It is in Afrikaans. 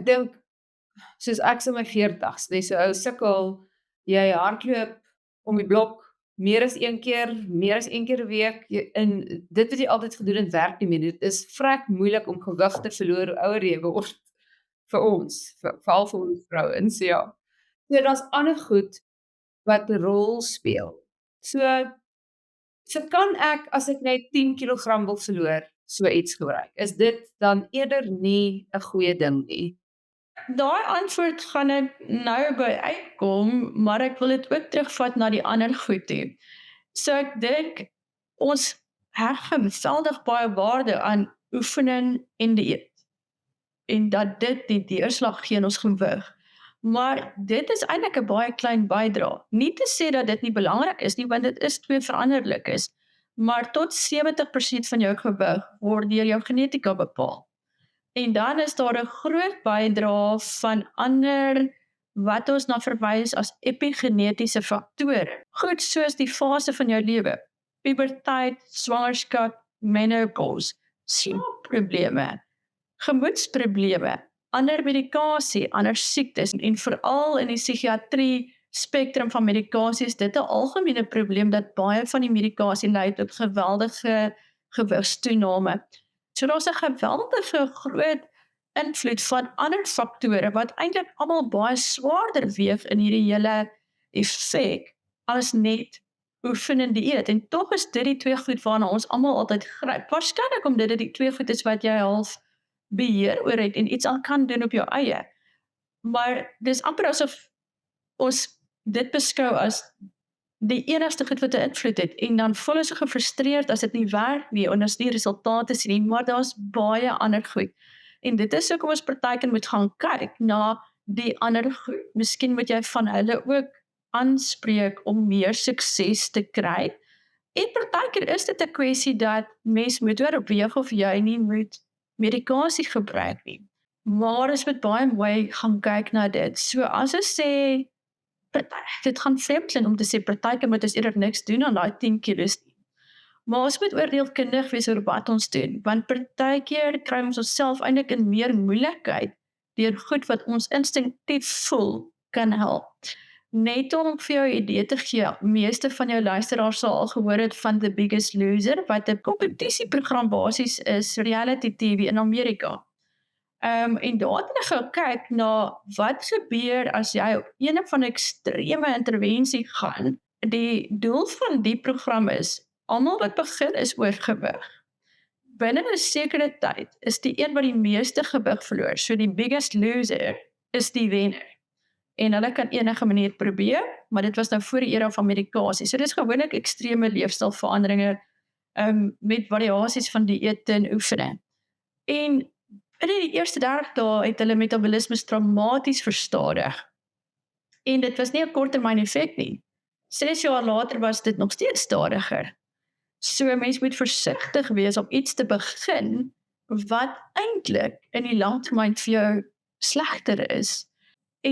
Ek dink, soos ek's in my 40's, dis so ou sukkel, jy hardloop om die blok meer as een keer 'n week, en dit wat jy altyd gedoen het werk nie meer. Dit is vrek moeilik om gewig te verloor hoe ouer jy word vir ons, veral vir ons vrouens, ja. So daar's ander goed wat 'n rol speel. So so kan ek, as ek net 10 kilogram wil verloor, so iets gebruik? Is dit dan eerder nie 'n goeie ding nie? Daai antwoord gaan ek nou by uitkom, maar ek wil dit ook terugvat na die ander goed toe. So ek dink ons heg geweldig baie waarde aan oefening en dieet en dat dit die deurslag gee in ons gewig. Maar dit is eintlik 'n baie klein bydrae. Nie te sê dat dit nie belangrik is nie, want dit is twee veranderlikes. Maar tot 70% van jou gewig word deur jou genetika bepaal. En dan is daar 'n groot bydrae van ander wat ons na verwys as epigenetiese faktore. Goed soos die fase van jou lewe, puberteit, swangerskap, menopause, slaapprobleme, gemoedsprobleme, ander medikasie, ander siektes en veral in die psigiatrie spektrum van medikasie is dit 'n algemene probleem dat baie van die medikasie lei tot geweldige gewigstoename. So daar's 'n geweldige groot invloed van ander faktore wat eintlik almal baie swaarder weeg in hierdie hele effek as net oefen en dieet. En tog is dit die twee goed waarna ons almal altyd gryp. Waarskynlik omdat dit die twee goed is wat jy half beheer oor het en iets aan kan doen op jou eie. Maar dis amper asof ons dit beskou as die enigste goed wat 'n invloed het en dan voel ons so gefrustreerd as dit nie werk nie en ons nie resultate sien nie, maar daar's baie ander goed. En dit is hoekom ons partykeer moet gaan kyk na die ander goed. Miskien moet jy van hulle ook aanspreek om meer sukses te kry. En partykeer is dit 'n kwessie dat mens moet oorweeg of jy nie moet medikasie gebruik nie. Maar ons moet baie mooi gaan kyk na dit. So as ons sê dit gaan vreemd klink om te sê partykeer moet ons eerder niks doen aan daai 10 kilos nie. Maar ons moet oordeelkundig wees oor wat ons doen, want partykeer kry ons onsself eintlik in meer moeilikheid deur goed wat ons instinktief voel kan help. Net om vir jou 'n idee te gee, meeste van jou luisteraars sal al gehoor het van The Biggest Loser, wat 'n kompetisieprogram basies is, reality TV in Amerika. En daar het hulle gekyk na wat gebeur as jy op een van 'n ekstreme intervensie gaan. Die doel van die program is, almal wat begin is oorgewig. Binne 'n sekere tyd is die een wat die meeste gewig verloor, so die biggest loser, is die wenner. En hulle kan enige manier probeer, maar dit was nou voor die era van medikasie. So dis gewoonlik ekstreme leefstylveranderinge met variasies van dieete en oefening. En in die eerste 30 dae het hulle metabolisme dramaties verstadig. En dit was nie 'n korttermyn effek nie. 6 jaar later was dit nog steeds stadiger. So 'n mens moet versigtig wees om iets te begin wat eintlik in die langtermyn vir jou slegter is